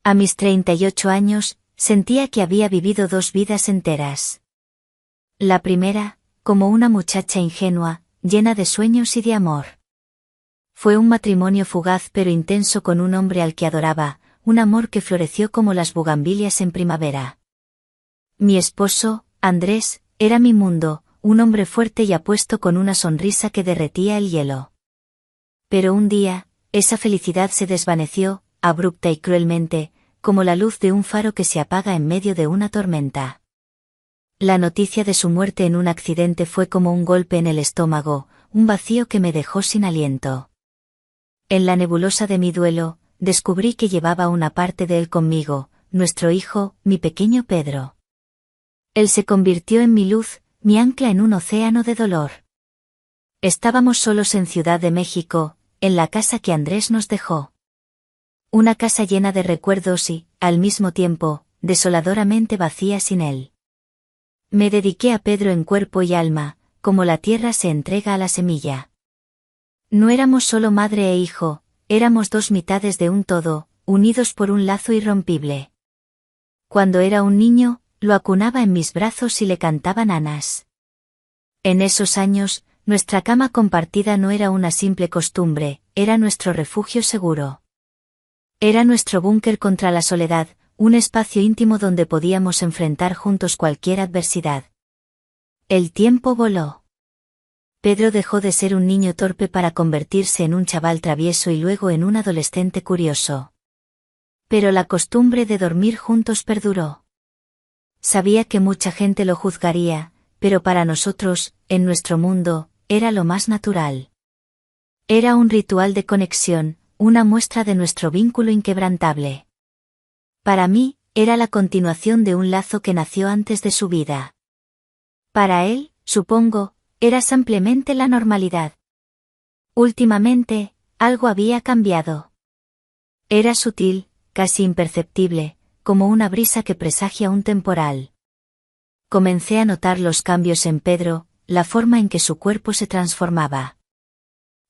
A mis 38 años, sentía que había vivido 2 vidas enteras. La primera, como una muchacha ingenua, llena de sueños y de amor. Fue un matrimonio fugaz pero intenso con un hombre al que adoraba, un amor que floreció como las bugambilias en primavera. Mi esposo, Andrés, era mi mundo, un hombre fuerte y apuesto con una sonrisa que derretía el hielo. Pero un día, esa felicidad se desvaneció, abrupta y cruelmente, como la luz de un faro que se apaga en medio de una tormenta. La noticia de su muerte en un accidente fue como un golpe en el estómago, un vacío que me dejó sin aliento. En la nebulosa de mi duelo, descubrí que llevaba una parte de él conmigo, nuestro hijo, mi pequeño Pedro. Él se convirtió en mi luz, mi ancla en un océano de dolor. Estábamos solos en Ciudad de México, en la casa que Andrés nos dejó. Una casa llena de recuerdos y, al mismo tiempo, desoladoramente vacía sin él. Me dediqué a Pedro en cuerpo y alma, como la tierra se entrega a la semilla. No éramos solo madre e hijo, éramos 2 mitades de un todo, unidos por un lazo irrompible. Cuando era un niño, lo acunaba en mis brazos y le cantaba nanas. En esos años, nuestra cama compartida no era una simple costumbre, era nuestro refugio seguro. Era nuestro búnker contra la soledad, un espacio íntimo donde podíamos enfrentar juntos cualquier adversidad. El tiempo voló. Pedro dejó de ser un niño torpe para convertirse en un chaval travieso y luego en un adolescente curioso. Pero la costumbre de dormir juntos perduró. Sabía que mucha gente lo juzgaría, pero para nosotros, en nuestro mundo, era lo más natural. Era un ritual de conexión, una muestra de nuestro vínculo inquebrantable. Para mí, era la continuación de un lazo que nació antes de su vida. Para él, supongo, era simplemente la normalidad. Últimamente, algo había cambiado. Era sutil, casi imperceptible, como una brisa que presagia un temporal. Comencé a notar los cambios en Pedro, la forma en que su cuerpo se transformaba.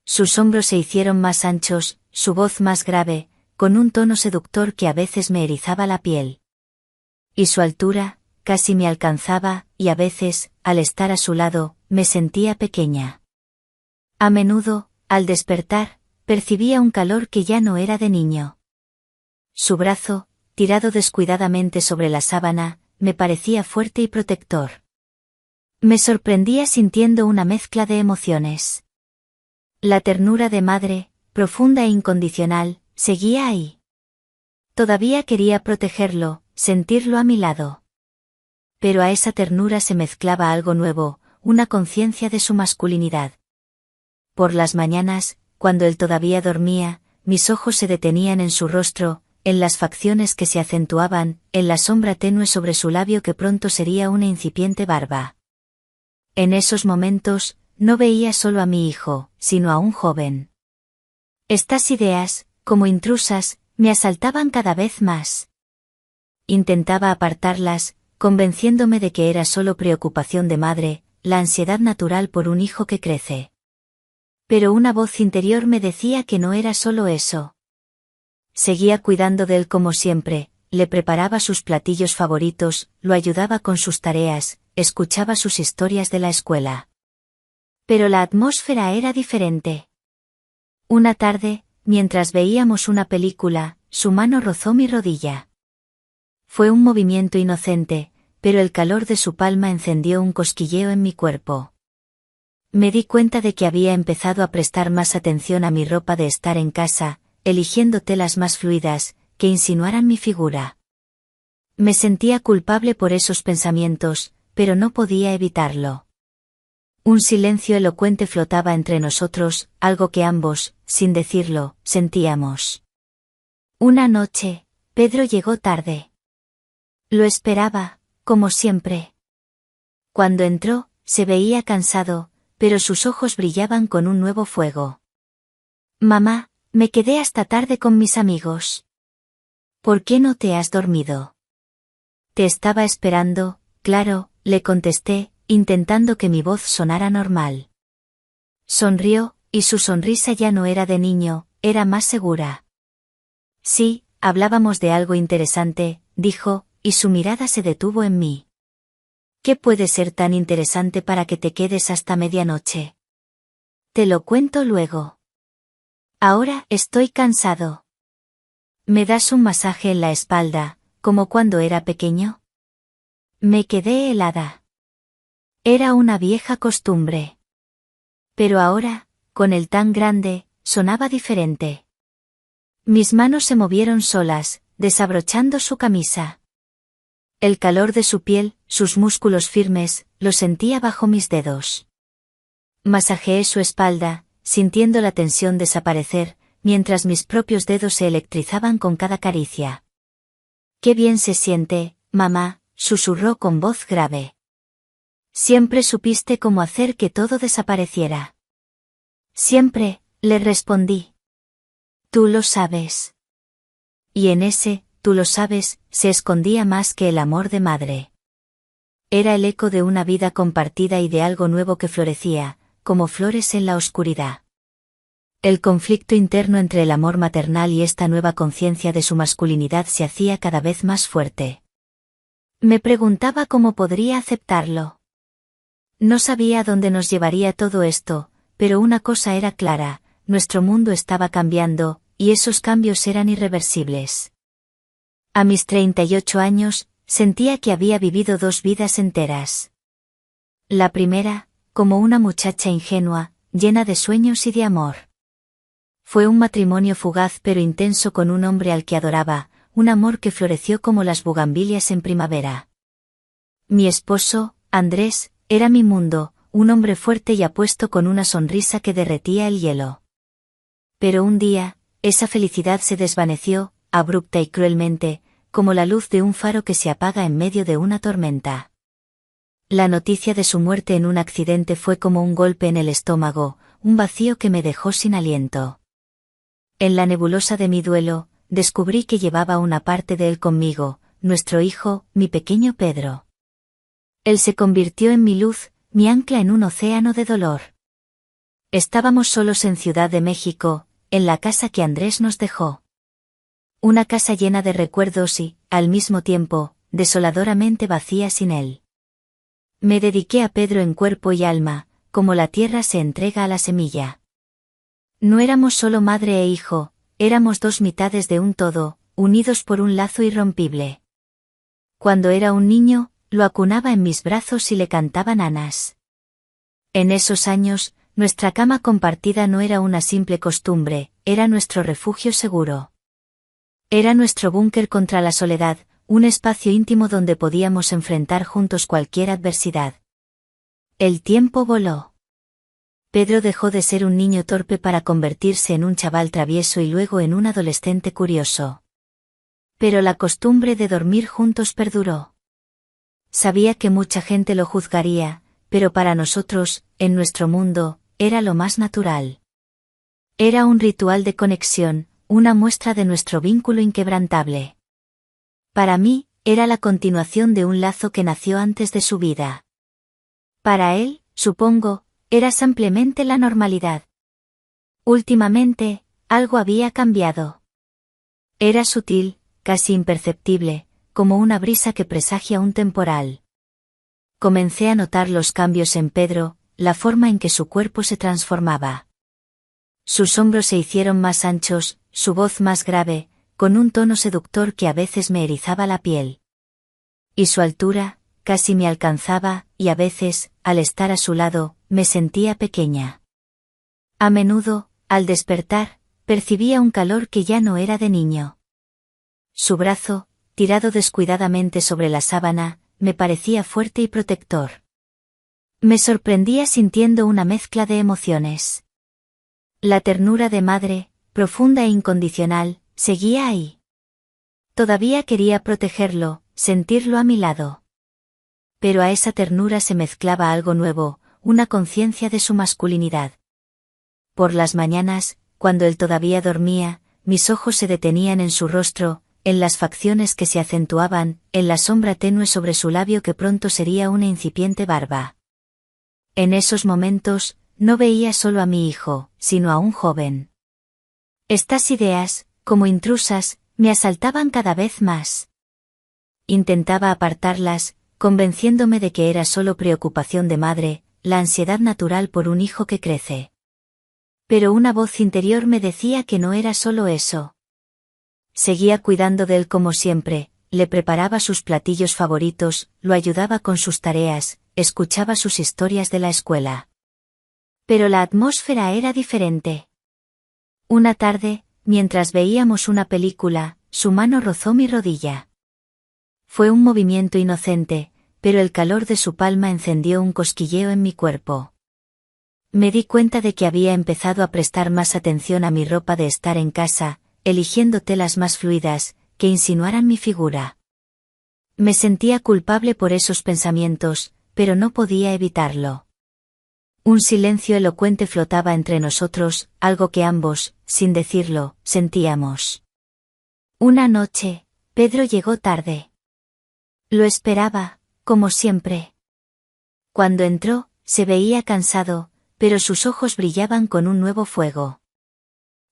Sus hombros se hicieron más anchos, su voz más grave, con un tono seductor que a veces me erizaba la piel. Y su altura, casi me alcanzaba, y a veces, al estar a su lado, me sentía pequeña. A menudo, al despertar, percibía un calor que ya no era de niño. Su brazo, tirado descuidadamente sobre la sábana, me parecía fuerte y protector. Me sorprendía sintiendo una mezcla de emociones. La ternura de madre, profunda e incondicional, seguía ahí. Todavía quería protegerlo, sentirlo a mi lado. Pero a esa ternura se mezclaba algo nuevo, una conciencia de su masculinidad. Por las mañanas, cuando él todavía dormía, mis ojos se detenían en su rostro, en las facciones que se acentuaban, en la sombra tenue sobre su labio que pronto sería una incipiente barba. En esos momentos, no veía solo a mi hijo, sino a un joven. Estas ideas, como intrusas, me asaltaban cada vez más. Intentaba apartarlas, convenciéndome de que era solo preocupación de madre, la ansiedad natural por un hijo que crece. Pero una voz interior me decía que no era solo eso. Seguía cuidando de él como siempre, le preparaba sus platillos favoritos, lo ayudaba con sus tareas, escuchaba sus historias de la escuela. Pero la atmósfera era diferente. Una tarde, mientras veíamos una película, su mano rozó mi rodilla. Fue un movimiento inocente, pero el calor de su palma encendió un cosquilleo en mi cuerpo. Me di cuenta de que había empezado a prestar más atención a mi ropa de estar en casa, eligiendo telas más fluidas, que insinuaran mi figura. Me sentía culpable por esos pensamientos, pero no podía evitarlo. Un silencio elocuente flotaba entre nosotros, algo que ambos, sin decirlo, sentíamos. Una noche, Pedro llegó tarde. Lo esperaba, como siempre. Cuando entró, se veía cansado, pero sus ojos brillaban con un nuevo fuego. Mamá, me quedé hasta tarde con mis amigos. ¿Por qué no te has dormido? Te estaba esperando, claro, le contesté, intentando que mi voz sonara normal. Sonrió, y su sonrisa ya no era de niño, era más segura. Sí, hablábamos de algo interesante, dijo, y su mirada se detuvo en mí. ¿Qué puede ser tan interesante para que te quedes hasta medianoche? Te lo cuento luego. Ahora estoy cansado. ¿Me das un masaje en la espalda, como cuando era pequeño? Me quedé helada. Era una vieja costumbre. Pero ahora, con él tan grande, sonaba diferente. Mis manos se movieron solas, desabrochando su camisa. El calor de su piel, sus músculos firmes, lo sentía bajo mis dedos. Masajeé su espalda, sintiendo la tensión desaparecer, mientras mis propios dedos se electrizaban con cada caricia. «Qué bien se siente, mamá», susurró con voz grave. «Siempre supiste cómo hacer que todo desapareciera». «Siempre», le respondí. «Tú lo sabes». Y en ese, tú lo sabes, se escondía más que el amor de madre. Era el eco de una vida compartida y de algo nuevo que florecía, como flores en la oscuridad. El conflicto interno entre el amor maternal y esta nueva conciencia de su masculinidad se hacía cada vez más fuerte. Me preguntaba cómo podría aceptarlo. No sabía a dónde nos llevaría todo esto, pero una cosa era clara, nuestro mundo estaba cambiando, y esos cambios eran irreversibles. A mis 38 años, sentía que había vivido 2 vidas enteras. La primera, como una muchacha ingenua, llena de sueños y de amor. Fue un matrimonio fugaz pero intenso con un hombre al que adoraba, un amor que floreció como las bugambilias en primavera. Mi esposo, Andrés, era mi mundo, un hombre fuerte y apuesto con una sonrisa que derretía el hielo. Pero un día, esa felicidad se desvaneció, abrupta y cruelmente, como la luz de un faro que se apaga en medio de una tormenta. La noticia de su muerte en un accidente fue como un golpe en el estómago, un vacío que me dejó sin aliento. En la nebulosa de mi duelo, descubrí que llevaba una parte de él conmigo, nuestro hijo, mi pequeño Pedro. Él se convirtió en mi luz, mi ancla en un océano de dolor. Estábamos solos en Ciudad de México, en la casa que Andrés nos dejó. Una casa llena de recuerdos y, al mismo tiempo, desoladoramente vacía sin él. Me dediqué a Pedro en cuerpo y alma, como la tierra se entrega a la semilla. No éramos solo madre e hijo, éramos 2 mitades de un todo, unidos por un lazo irrompible. Cuando era un niño, lo acunaba en mis brazos y le cantaba nanas. En esos años, nuestra cama compartida no era una simple costumbre, era nuestro refugio seguro. Era nuestro búnker contra la soledad, un espacio íntimo donde podíamos enfrentar juntos cualquier adversidad. El tiempo voló. Pedro dejó de ser un niño torpe para convertirse en un chaval travieso y luego en un adolescente curioso. Pero la costumbre de dormir juntos perduró. Sabía que mucha gente lo juzgaría, pero para nosotros, en nuestro mundo, era lo más natural. Era un ritual de conexión, una muestra de nuestro vínculo inquebrantable. Para mí, era la continuación de un lazo que nació antes de su vida. Para él, supongo, era simplemente la normalidad. Últimamente, algo había cambiado. Era sutil, casi imperceptible, como una brisa que presagia un temporal. Comencé a notar los cambios en Pedro, la forma en que su cuerpo se transformaba. Sus hombros se hicieron más anchos, su voz más grave, con un tono seductor que a veces me erizaba la piel. Y su altura, casi me alcanzaba, y a veces, al estar a su lado, me sentía pequeña. A menudo, al despertar, percibía un calor que ya no era de niño. Su brazo, tirado descuidadamente sobre la sábana, me parecía fuerte y protector. Me sorprendía sintiendo una mezcla de emociones. La ternura de madre, profunda e incondicional, seguía ahí. Todavía quería protegerlo, sentirlo a mi lado. Pero a esa ternura se mezclaba algo nuevo, una conciencia de su masculinidad. Por las mañanas, cuando él todavía dormía, mis ojos se detenían en su rostro, en las facciones que se acentuaban, en la sombra tenue sobre su labio que pronto sería una incipiente barba. En esos momentos, no veía solo a mi hijo, sino a un joven. Estas ideas, como intrusas, me asaltaban cada vez más. Intentaba apartarlas, convenciéndome de que era solo preocupación de madre, la ansiedad natural por un hijo que crece. Pero una voz interior me decía que no era solo eso. Seguía cuidando de él como siempre, le preparaba sus platillos favoritos, lo ayudaba con sus tareas, escuchaba sus historias de la escuela. Pero la atmósfera era diferente. Una tarde, mientras veíamos una película, su mano rozó mi rodilla. Fue un movimiento inocente, pero el calor de su palma encendió un cosquilleo en mi cuerpo. Me di cuenta de que había empezado a prestar más atención a mi ropa de estar en casa, eligiendo telas más fluidas, que insinuaran mi figura. Me sentía culpable por esos pensamientos, pero no podía evitarlo. Un silencio elocuente flotaba entre nosotros, algo que ambos, sin decirlo, sentíamos. Una noche, Pedro llegó tarde. Lo esperaba, como siempre. Cuando entró, se veía cansado, pero sus ojos brillaban con un nuevo fuego.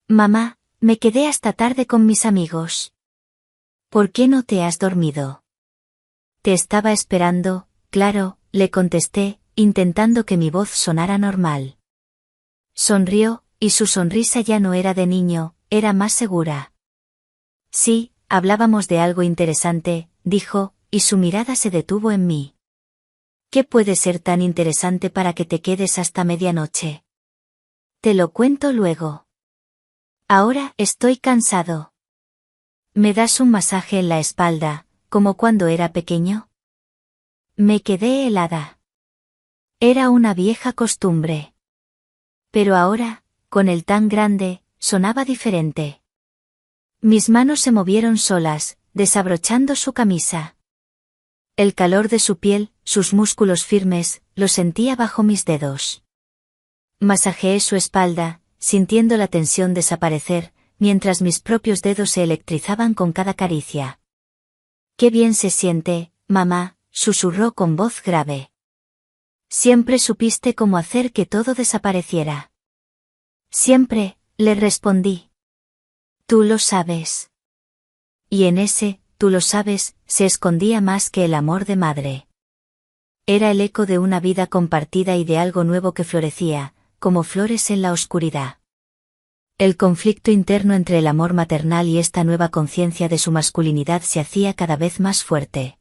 Mamá, me quedé hasta tarde con mis amigos. ¿Por qué no te has dormido? Te estaba esperando, claro, le contesté, intentando que mi voz sonara normal. Sonrió, y su sonrisa ya no era de niño, era más segura. Sí, hablábamos de algo interesante, dijo, y su mirada se detuvo en mí. ¿Qué puede ser tan interesante para que te quedes hasta medianoche? Te lo cuento luego. Ahora estoy cansado. ¿Me das un masaje en la espalda, como cuando era pequeño? Me quedé helada. Era una vieja costumbre. Pero ahora, con él tan grande, sonaba diferente. Mis manos se movieron solas, desabrochando su camisa. El calor de su piel, sus músculos firmes, lo sentía bajo mis dedos. Masajeé su espalda, sintiendo la tensión desaparecer, mientras mis propios dedos se electrizaban con cada caricia. «Qué bien se siente, mamá», susurró con voz grave. «Siempre supiste cómo hacer que todo desapareciera». «Siempre», le respondí. «Tú lo sabes». Y en ese, tú lo sabes, se escondía más que el amor de madre. Era el eco de una vida compartida y de algo nuevo que florecía, como flores en la oscuridad. El conflicto interno entre el amor maternal y esta nueva conciencia de su masculinidad se hacía cada vez más fuerte.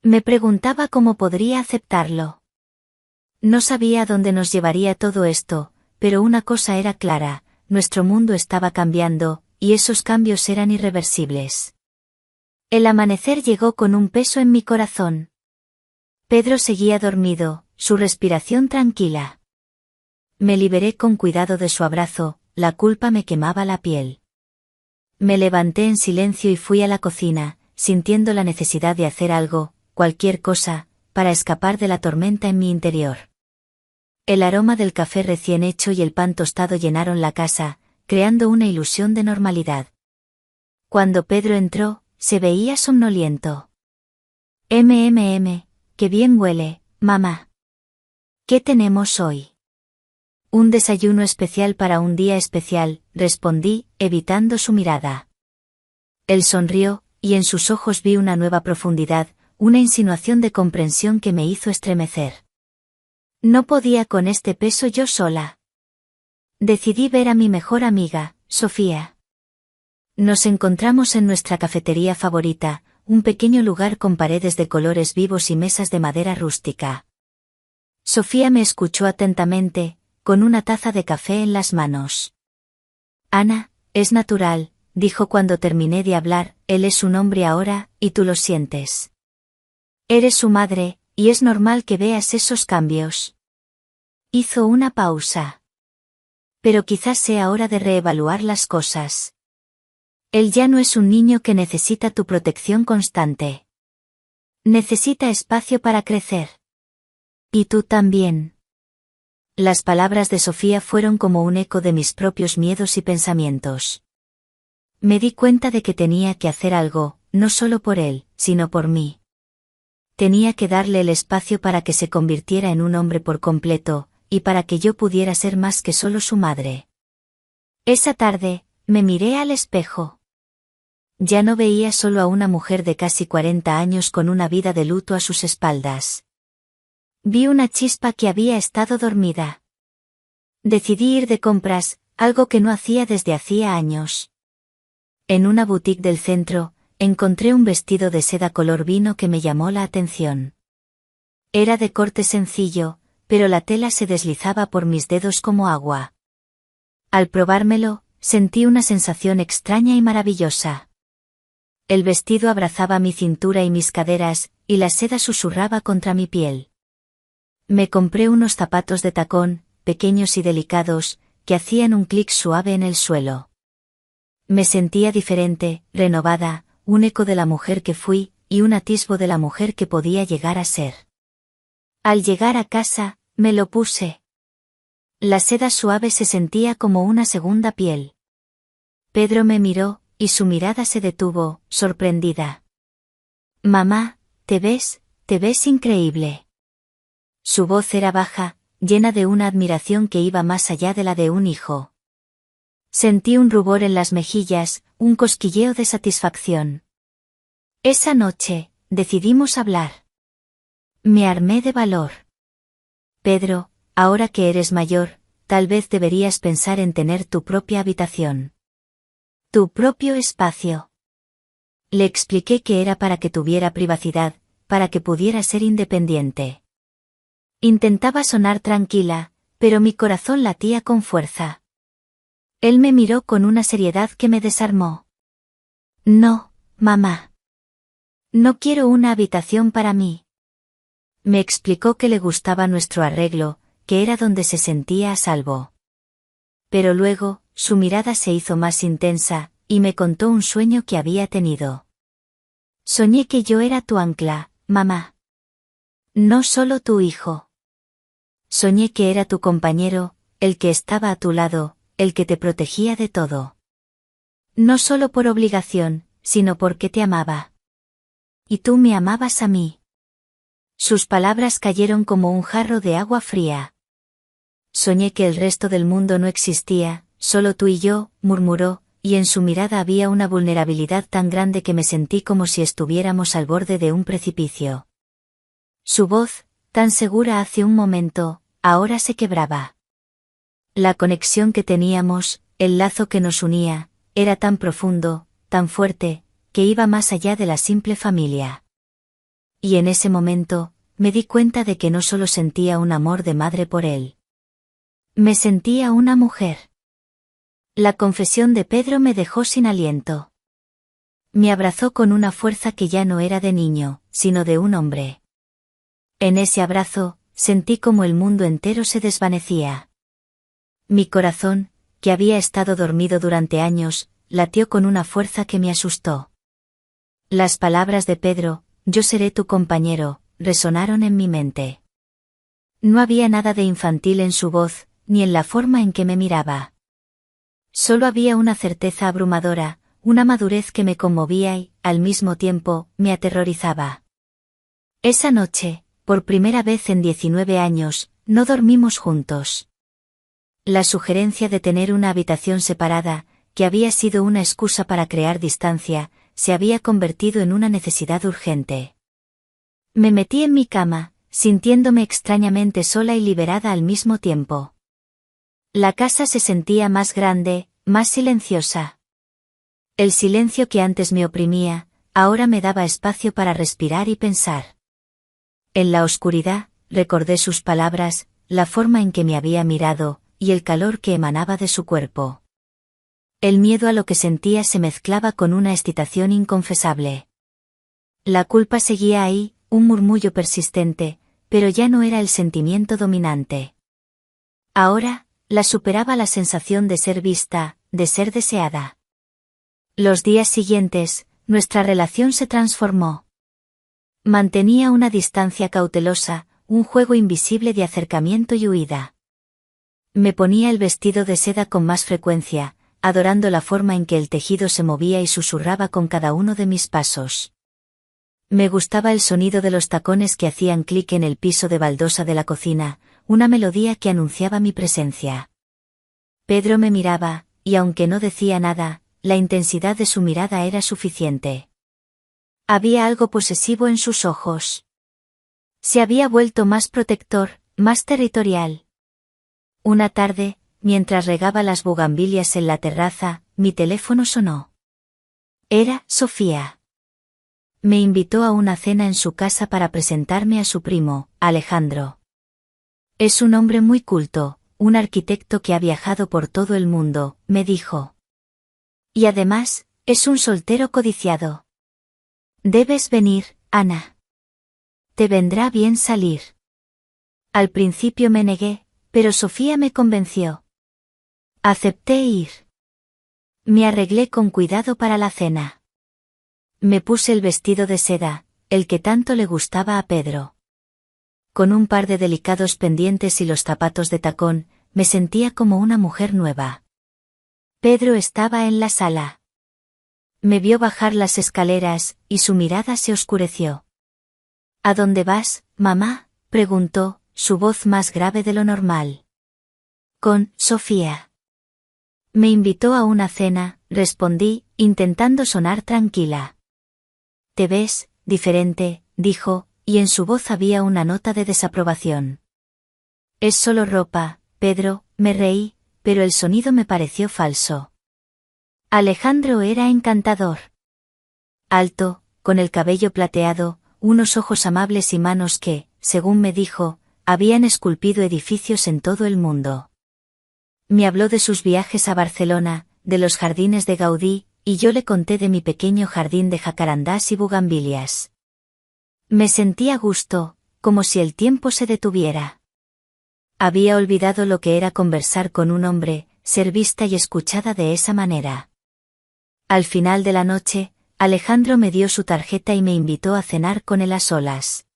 Me preguntaba cómo podría aceptarlo. No sabía a dónde nos llevaría todo esto, pero una cosa era clara, nuestro mundo estaba cambiando, y esos cambios eran irreversibles. El amanecer llegó con un peso en mi corazón. Pedro seguía dormido, su respiración tranquila. Me liberé con cuidado de su abrazo, la culpa me quemaba la piel. Me levanté en silencio y fui a la cocina, sintiendo la necesidad de hacer algo, cualquier cosa, para escapar de la tormenta en mi interior. El aroma del café recién hecho y el pan tostado llenaron la casa, creando una ilusión de normalidad. Cuando Pedro entró, se veía somnoliento. Qué bien huele, mamá. ¿Qué tenemos hoy? Un desayuno especial para un día especial, respondí, evitando su mirada. Él sonrió, y en sus ojos vi una nueva profundidad, una insinuación de comprensión que me hizo estremecer. No podía con este peso yo sola. Decidí ver a mi mejor amiga, Sofía. Nos encontramos en nuestra cafetería favorita, un pequeño lugar con paredes de colores vivos y mesas de madera rústica. Sofía me escuchó atentamente, con una taza de café en las manos. Ana, es natural, dijo cuando terminé de hablar, él es un hombre ahora, y tú lo sientes. Eres su madre, y es normal que veas esos cambios. Hizo una pausa. Pero quizás sea hora de reevaluar las cosas. Él ya no es un niño que necesita tu protección constante. Necesita espacio para crecer. Y tú también. Las palabras de Sofía fueron como un eco de mis propios miedos y pensamientos. Me di cuenta de que tenía que hacer algo, no solo por él, sino por mí. Tenía que darle el espacio para que se convirtiera en un hombre por completo, y para que yo pudiera ser más que solo su madre. Esa tarde, me miré al espejo. Ya no veía solo a una mujer de casi 40 años con una vida de luto a sus espaldas. Vi una chispa que había estado dormida. Decidí ir de compras, algo que no hacía desde hacía años. En una boutique del centro, encontré un vestido de seda color vino que me llamó la atención. Era de corte sencillo, pero la tela se deslizaba por mis dedos como agua. Al probármelo, sentí una sensación extraña y maravillosa. El vestido abrazaba mi cintura y mis caderas, y la seda susurraba contra mi piel. Me compré unos zapatos de tacón, pequeños y delicados, que hacían un clic suave en el suelo. Me sentía diferente, renovada, un eco de la mujer que fui, y un atisbo de la mujer que podía llegar a ser. Al llegar a casa, me lo puse. La seda suave se sentía como una segunda piel. Pedro me miró, y su mirada se detuvo, sorprendida. Mamá, te ves increíble. Su voz era baja, llena de una admiración que iba más allá de la de un hijo. Sentí un rubor en las mejillas, un cosquilleo de satisfacción. Esa noche, decidimos hablar. Me armé de valor. Pedro, ahora que eres mayor, tal vez deberías pensar en tener tu propia habitación. Tu propio espacio. Le expliqué que era para que tuviera privacidad, para que pudiera ser independiente. Intentaba sonar tranquila, pero mi corazón latía con fuerza. Él me miró con una seriedad que me desarmó. No, mamá. No quiero una habitación para mí. Me explicó que le gustaba nuestro arreglo, que era donde se sentía a salvo. Pero luego, su mirada se hizo más intensa, y me contó un sueño que había tenido. Soñé que yo era tu ancla, mamá. No solo tu hijo. Soñé que era tu compañero, el que estaba a tu lado, el que te protegía de todo. No solo por obligación, sino porque te amaba. Y tú me amabas a mí. Sus palabras cayeron como un jarro de agua fría. Soñé que el resto del mundo no existía, solo tú y yo, murmuró, y en su mirada había una vulnerabilidad tan grande que me sentí como si estuviéramos al borde de un precipicio. Su voz, tan segura hace un momento, ahora se quebraba. La conexión que teníamos, el lazo que nos unía, era tan profundo, tan fuerte, que iba más allá de la simple familia. Y en ese momento, me di cuenta de que no solo sentía un amor de madre por él. Me sentía una mujer. La confesión de Pedro me dejó sin aliento. Me abrazó con una fuerza que ya no era de niño, sino de un hombre. En ese abrazo, sentí como el mundo entero se desvanecía. Mi corazón, que había estado dormido durante años, latió con una fuerza que me asustó. Las palabras de Pedro, yo seré tu compañero, resonaron en mi mente. No había nada de infantil en su voz, ni en la forma en que me miraba. Solo había una certeza abrumadora, una madurez que me conmovía y, al mismo tiempo, me aterrorizaba. Esa noche, por primera vez en 19 años, no dormimos juntos. La sugerencia de tener una habitación separada, que había sido una excusa para crear distancia, se había convertido en una necesidad urgente. Me metí en mi cama, sintiéndome extrañamente sola y liberada al mismo tiempo. La casa se sentía más grande, más silenciosa. El silencio que antes me oprimía, ahora me daba espacio para respirar y pensar. En la oscuridad, recordé sus palabras, la forma en que me había mirado, y el calor que emanaba de su cuerpo. El miedo a lo que sentía se mezclaba con una excitación inconfesable. La culpa seguía ahí, un murmullo persistente, pero ya no era el sentimiento dominante. Ahora, la superaba la sensación de ser vista, de ser deseada. Los días siguientes, nuestra relación se transformó. Mantenía una distancia cautelosa, un juego invisible de acercamiento y huida. Me ponía el vestido de seda con más frecuencia, adorando la forma en que el tejido se movía y susurraba con cada uno de mis pasos. Me gustaba el sonido de los tacones que hacían clic en el piso de baldosa de la cocina, una melodía que anunciaba mi presencia. Pedro me miraba, y aunque no decía nada, la intensidad de su mirada era suficiente. Había algo posesivo en sus ojos. Se había vuelto más protector, más territorial. Una tarde, mientras regaba las bugambilias en la terraza, mi teléfono sonó. Era Sofía. Me invitó a una cena en su casa para presentarme a su primo, Alejandro. Es un hombre muy culto, un arquitecto que ha viajado por todo el mundo, me dijo. Y además, es un soltero codiciado. Debes venir, Ana. Te vendrá bien salir. Al principio me negué, pero Sofía me convenció. Acepté ir. Me arreglé con cuidado para la cena. Me puse el vestido de seda, el que tanto le gustaba a Pedro. Con un par de delicados pendientes y los zapatos de tacón, me sentía como una mujer nueva. Pedro estaba en la sala. Me vio bajar las escaleras, y su mirada se oscureció. ¿A dónde vas, mamá?, preguntó, su voz más grave de lo normal. Con Sofía. Me invitó a una cena, respondí, intentando sonar tranquila. Te ves diferente, dijo, y en su voz había una nota de desaprobación. Es solo ropa, Pedro, me reí, pero el sonido me pareció falso. Alejandro era encantador. Alto, con el cabello plateado, unos ojos amables y manos que, según me dijo, habían esculpido edificios en todo el mundo. Me habló de sus viajes a Barcelona, de los jardines de Gaudí, y yo le conté de mi pequeño jardín de jacarandás y bugambilias. Me sentí a gusto, como si el tiempo se detuviera. Había olvidado lo que era conversar con un hombre, ser vista y escuchada de esa manera. Al final de la noche, Alejandro me dio su tarjeta y me invitó a cenar con él a solas.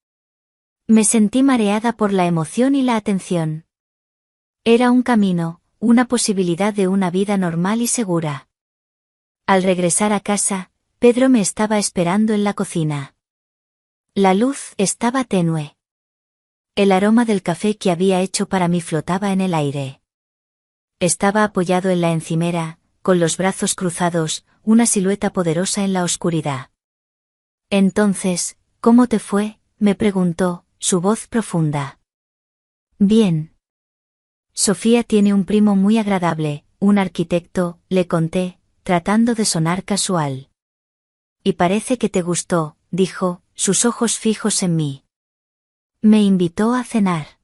Me sentí mareada por la emoción y la atención. Era un camino, una posibilidad de una vida normal y segura. Al regresar a casa, Pedro me estaba esperando en la cocina. La luz estaba tenue. El aroma del café que había hecho para mí flotaba en el aire. Estaba apoyado en la encimera, con los brazos cruzados, una silueta poderosa en la oscuridad. Entonces, ¿cómo te fue?, me preguntó, su voz profunda. Bien. Sofía tiene un primo muy agradable, un arquitecto, le conté, tratando de sonar casual. Y parece que te gustó, dijo, sus ojos fijos en mí. Me invitó a cenar.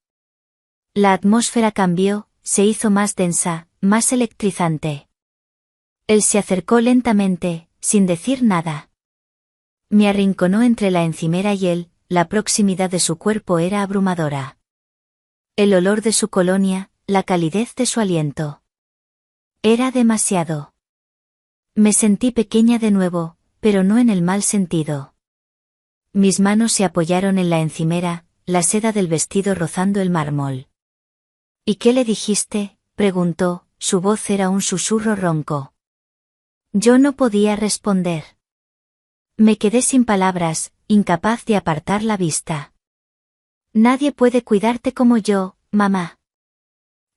La atmósfera cambió, se hizo más densa, más electrizante. Él se acercó lentamente, sin decir nada. Me arrinconó entre la encimera y él, la proximidad de su cuerpo era abrumadora. El olor de su colonia, la calidez de su aliento. Era demasiado. Me sentí pequeña de nuevo, pero no en el mal sentido. Mis manos se apoyaron en la encimera, la seda del vestido rozando el mármol. ¿Y qué le dijiste?, preguntó, su voz era un susurro ronco. Yo no podía responder. Me quedé sin palabras, incapaz de apartar la vista. Nadie puede cuidarte como yo, mamá.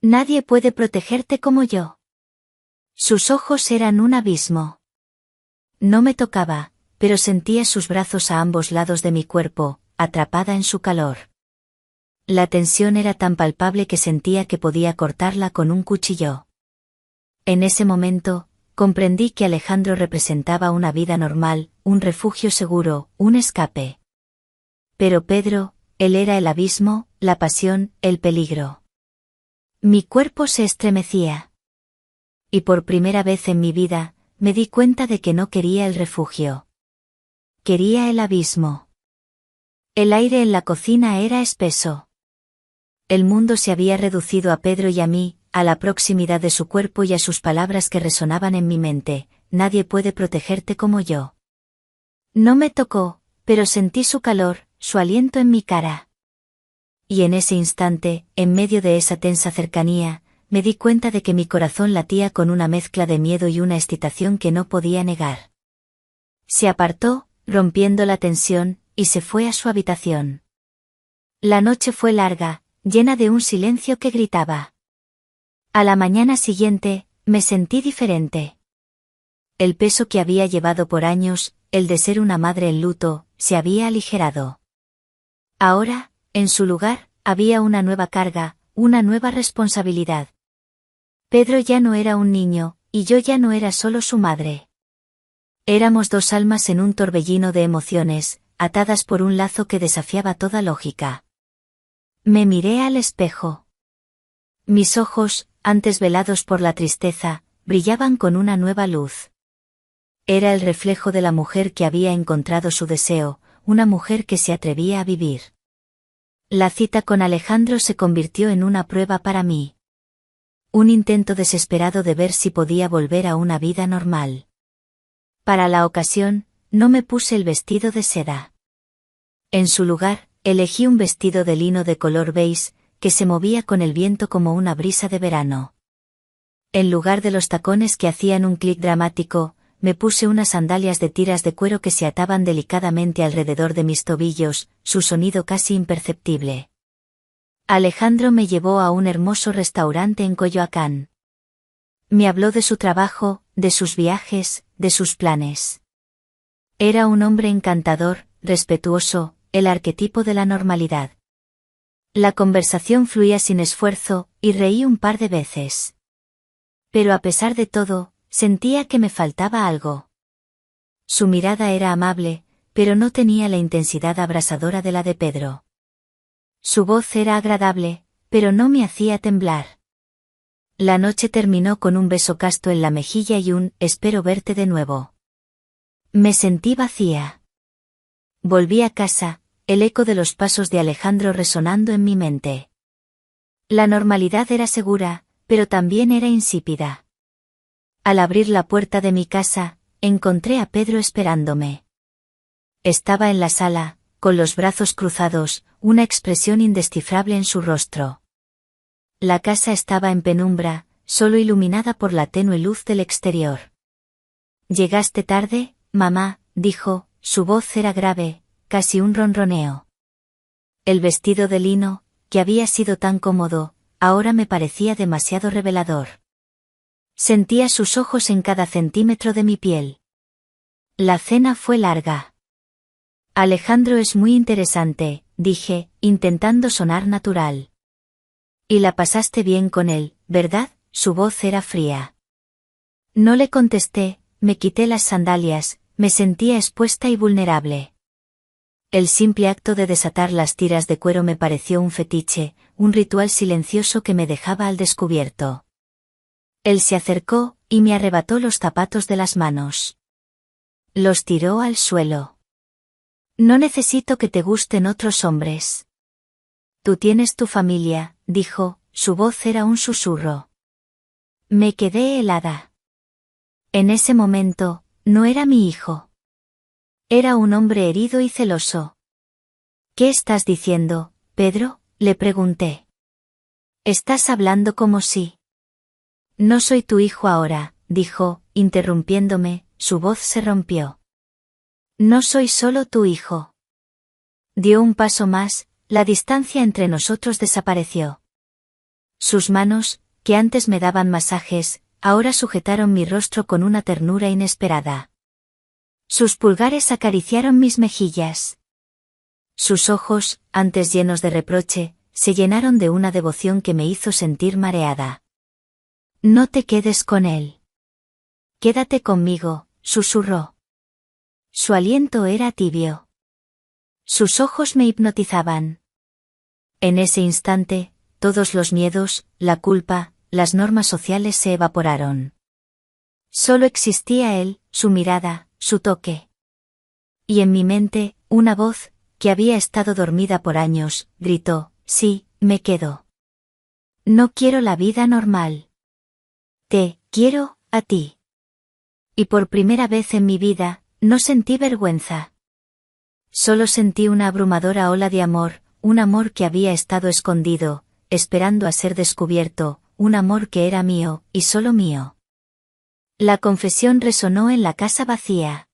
Nadie puede protegerte como yo. Sus ojos eran un abismo. No me tocaba, pero sentía sus brazos a ambos lados de mi cuerpo, atrapada en su calor. La tensión era tan palpable que sentía que podía cortarla con un cuchillo. En ese momento, comprendí que Alejandro representaba una vida normal, un refugio seguro, un escape. Pero Pedro, él era el abismo, la pasión, el peligro. Mi cuerpo se estremecía. Y por primera vez en mi vida, me di cuenta de que no quería el refugio. Quería el abismo. El aire en la cocina era espeso. El mundo se había reducido a Pedro y a mí, a la proximidad de su cuerpo y a sus palabras que resonaban en mi mente, nadie puede protegerte como yo. No me tocó, pero sentí su calor, su aliento en mi cara. Y en ese instante, en medio de esa tensa cercanía, me di cuenta de que mi corazón latía con una mezcla de miedo y una excitación que no podía negar. Se apartó, rompiendo la tensión, y se fue a su habitación. La noche fue larga, llena de un silencio que gritaba. A la mañana siguiente, me sentí diferente. El peso que había llevado por años, el de ser una madre en luto, se había aligerado. Ahora, en su lugar, había una nueva carga, una nueva responsabilidad. Pedro ya no era un niño, y yo ya no era solo su madre. Éramos dos almas en un torbellino de emociones, atadas por un lazo que desafiaba toda lógica. Me miré al espejo. Mis ojos, antes velados por la tristeza, brillaban con una nueva luz. Era el reflejo de la mujer que había encontrado su deseo, una mujer que se atrevía a vivir. La cita con Alejandro se convirtió en una prueba para mí. Un intento desesperado de ver si podía volver a una vida normal. Para la ocasión, no me puse el vestido de seda. En su lugar, elegí un vestido de lino de color beige, que se movía con el viento como una brisa de verano. En lugar de los tacones que hacían un clic dramático, me puse unas sandalias de tiras de cuero que se ataban delicadamente alrededor de mis tobillos, su sonido casi imperceptible. Alejandro me llevó a un hermoso restaurante en Coyoacán. Me habló de su trabajo, de sus viajes, de sus planes. Era un hombre encantador, respetuoso, el arquetipo de la normalidad. La conversación fluía sin esfuerzo, y reí un par de veces. Pero a pesar de todo, sentía que me faltaba algo. Su mirada era amable, pero no tenía la intensidad abrasadora de la de Pedro. Su voz era agradable, pero no me hacía temblar. La noche terminó con un beso casto en la mejilla y un «espero verte de nuevo». Me sentí vacía. Volví a casa, el eco de los pasos de Alejandro resonando en mi mente. La normalidad era segura, pero también era insípida. Al abrir la puerta de mi casa, encontré a Pedro esperándome. Estaba en la sala, con los brazos cruzados, una expresión indescifrable en su rostro. La casa estaba en penumbra, solo iluminada por la tenue luz del exterior. «Llegaste tarde, mamá», dijo, su voz era grave, casi un ronroneo. El vestido de lino, que había sido tan cómodo, ahora me parecía demasiado revelador. Sentía sus ojos en cada centímetro de mi piel. La cena fue larga. Alejandro es muy interesante, dije, intentando sonar natural. Y la pasaste bien con él, ¿verdad? Su voz era fría. No le contesté, me quité las sandalias, me sentía expuesta y vulnerable. El simple acto de desatar las tiras de cuero me pareció un fetiche, un ritual silencioso que me dejaba al descubierto. Él se acercó, y me arrebató los zapatos de las manos. Los tiró al suelo. «No necesito que te gusten otros hombres. Tú tienes tu familia», dijo, su voz era un susurro. Me quedé helada. En ese momento, no era mi hijo. Era un hombre herido y celoso. «¿Qué estás diciendo, Pedro?», le pregunté. «Estás hablando como si...». «No soy tu hijo ahora», dijo, interrumpiéndome, su voz se rompió. «No soy solo tu hijo». Dio un paso más, la distancia entre nosotros desapareció. Sus manos, que antes me daban masajes, ahora sujetaron mi rostro con una ternura inesperada. Sus pulgares acariciaron mis mejillas. Sus ojos, antes llenos de reproche, se llenaron de una devoción que me hizo sentir mareada. «No te quedes con él. Quédate conmigo», susurró. Su aliento era tibio. Sus ojos me hipnotizaban. En ese instante, todos los miedos, la culpa, las normas sociales se evaporaron. Solo existía él, su mirada, su toque. Y en mi mente, una voz, que había estado dormida por años, gritó: «Sí, me quedo. No quiero la vida normal. Te quiero, a ti». Y por primera vez en mi vida, no sentí vergüenza. Solo sentí una abrumadora ola de amor, un amor que había estado escondido, esperando a ser descubierto, un amor que era mío, y solo mío. La confesión resonó en la casa vacía.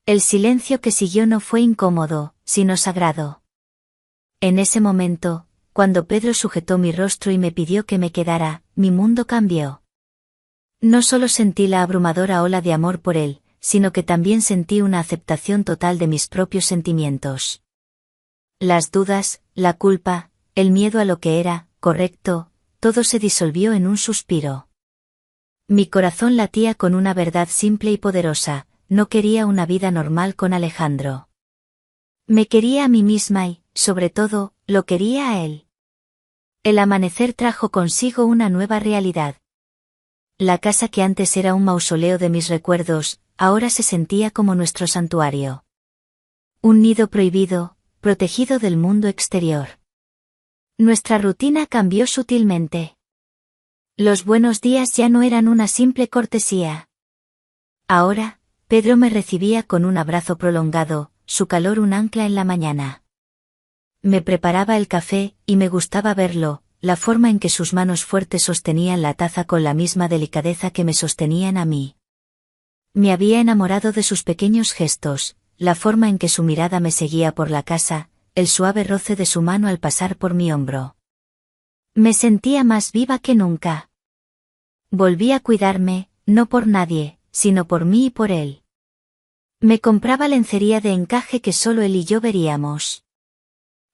El silencio que siguió no fue incómodo, sino sagrado. En ese momento, cuando Pedro sujetó mi rostro y me pidió que me quedara, mi mundo cambió. No solo sentí la abrumadora ola de amor por él, sino que también sentí una aceptación total de mis propios sentimientos. Las dudas, la culpa, el miedo a lo que era correcto, todo se disolvió en un suspiro. Mi corazón latía con una verdad simple y poderosa: no quería una vida normal con Alejandro. Me quería a mí misma y, sobre todo, lo quería a él. El amanecer trajo consigo una nueva realidad. La casa que antes era un mausoleo de mis recuerdos, ahora se sentía como nuestro santuario. Un nido prohibido, protegido del mundo exterior. Nuestra rutina cambió sutilmente. Los buenos días ya no eran una simple cortesía. Ahora, Pedro me recibía con un abrazo prolongado, su calor un ancla en la mañana. Me preparaba el café, y me gustaba verlo, la forma en que sus manos fuertes sostenían la taza con la misma delicadeza que me sostenían a mí. Me había enamorado de sus pequeños gestos, la forma en que su mirada me seguía por la casa, el suave roce de su mano al pasar por mi hombro. Me sentía más viva que nunca. Volví a cuidarme, no por nadie, sino por mí y por él. Me compraba lencería de encaje que solo él y yo veríamos.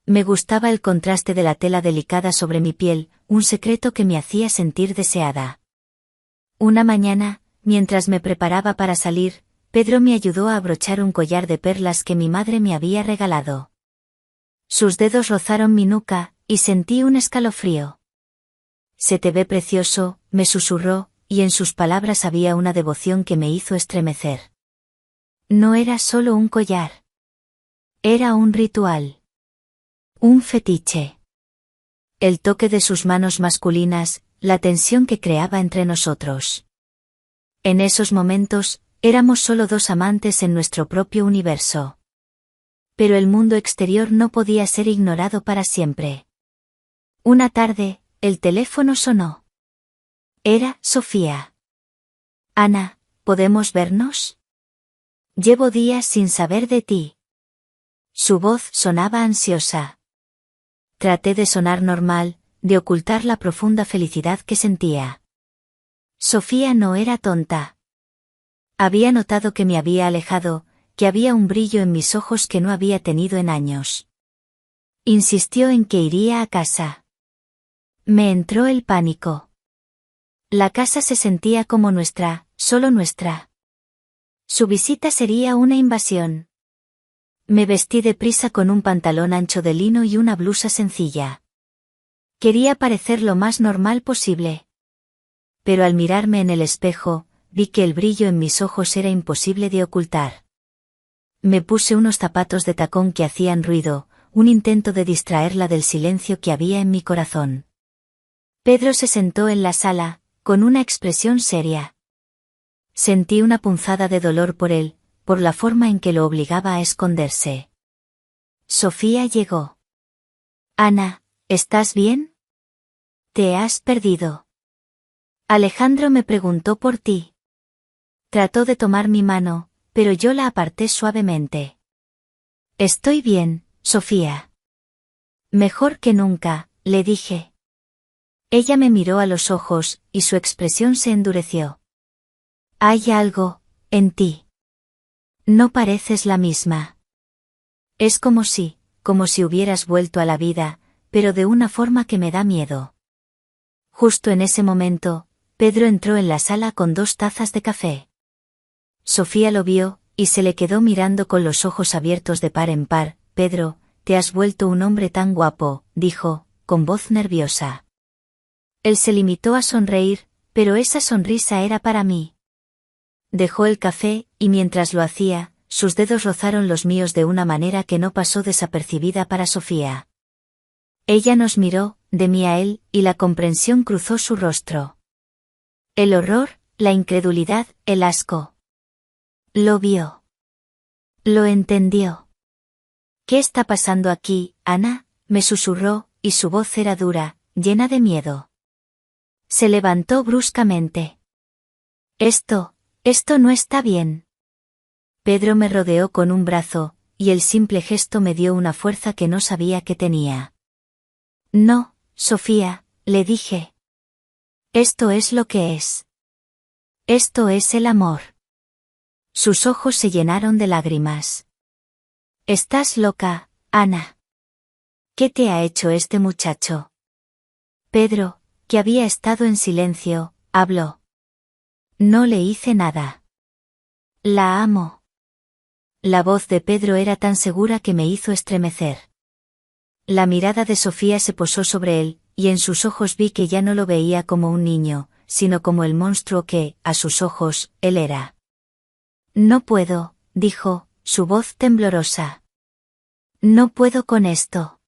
Me gustaba el contraste de la tela delicada sobre mi piel, un secreto que me hacía sentir deseada. Una mañana, mientras me preparaba para salir, Pedro me ayudó a abrochar un collar de perlas que mi madre me había regalado. Sus dedos rozaron mi nuca, y sentí un escalofrío. «Se te ve precioso», me susurró, y en sus palabras había una devoción que me hizo estremecer. No era solo un collar. Era un ritual. Un fetiche. El toque de sus manos masculinas, la tensión que creaba entre nosotros. En esos momentos, éramos solo dos amantes en nuestro propio universo. Pero el mundo exterior no podía ser ignorado para siempre. Una tarde, el teléfono sonó. Era Sofía. «Ana, ¿podemos vernos? Llevo días sin saber de ti». Su voz sonaba ansiosa. Traté de sonar normal, de ocultar la profunda felicidad que sentía. Sofía no era tonta. Había notado que me había alejado, que había un brillo en mis ojos que no había tenido en años. Insistió en que iría a casa. Me entró el pánico. La casa se sentía como nuestra, solo nuestra. Su visita sería una invasión. Me vestí deprisa con un pantalón ancho de lino y una blusa sencilla. Quería parecer lo más normal posible. Pero al mirarme en el espejo, vi que el brillo en mis ojos era imposible de ocultar. Me puse unos zapatos de tacón que hacían ruido, un intento de distraerla del silencio que había en mi corazón. Pedro se sentó en la sala, con una expresión seria. Sentí una punzada de dolor por él, por la forma en que lo obligaba a esconderse. Sofía llegó. «Ana, ¿estás bien? Te has perdido. Alejandro me preguntó por ti». Trató de tomar mi mano, pero yo la aparté suavemente. «Estoy bien, Sofía». «Mejor que nunca», le dije. Ella me miró a los ojos, y su expresión se endureció. «Hay algo, en ti. No pareces la misma. Es como si hubieras vuelto a la vida, pero de una forma que me da miedo». Justo en ese momento, Pedro entró en la sala con 2 tazas de café. Sofía lo vio, y se le quedó mirando con los ojos abiertos de par en par. «Pedro, te has vuelto un hombre tan guapo», dijo, con voz nerviosa. Él se limitó a sonreír, pero esa sonrisa era para mí. Dejó el café, y mientras lo hacía, sus dedos rozaron los míos de una manera que no pasó desapercibida para Sofía. Ella nos miró, de mí a él, y la comprensión cruzó su rostro. El horror, la incredulidad, el asco. Lo vio. Lo entendió. «¿Qué está pasando aquí, Ana?», me susurró, y su voz era dura, llena de miedo. Se levantó bruscamente. Esto no está bien». Pedro me rodeó con un brazo, y el simple gesto me dio una fuerza que no sabía que tenía. «No, Sofía», le dije. «Esto es lo que es. Esto es el amor. Sus ojos se llenaron de lágrimas. Estás loca, Ana. ¿Qué te ha hecho este muchacho? Pedro, que había estado en silencio, habló. No le hice nada. La amo. La voz de Pedro era tan segura que me hizo estremecer. La mirada de Sofía se posó sobre él, y en sus ojos vi que ya no lo veía como un niño, sino como el monstruo que, a sus ojos, él era. No puedo, dijo, su voz temblorosa. No puedo con esto.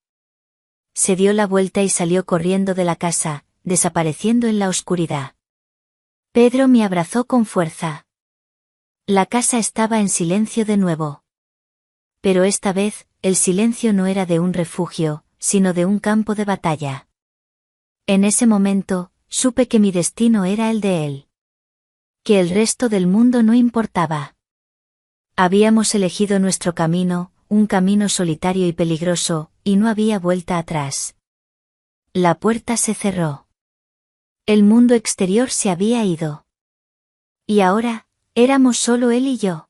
Se dio la vuelta y salió corriendo de la casa, desapareciendo en la oscuridad. Pedro me abrazó con fuerza. La casa estaba en silencio de nuevo. Pero esta vez, el silencio no era de un refugio, sino de un campo de batalla. En ese momento, supe que mi destino era el de él. Que el resto del mundo no importaba. Habíamos elegido nuestro camino, un camino solitario y peligroso, y no había vuelta atrás. La puerta se cerró. El mundo exterior se había ido. Y ahora, éramos solo él y yo.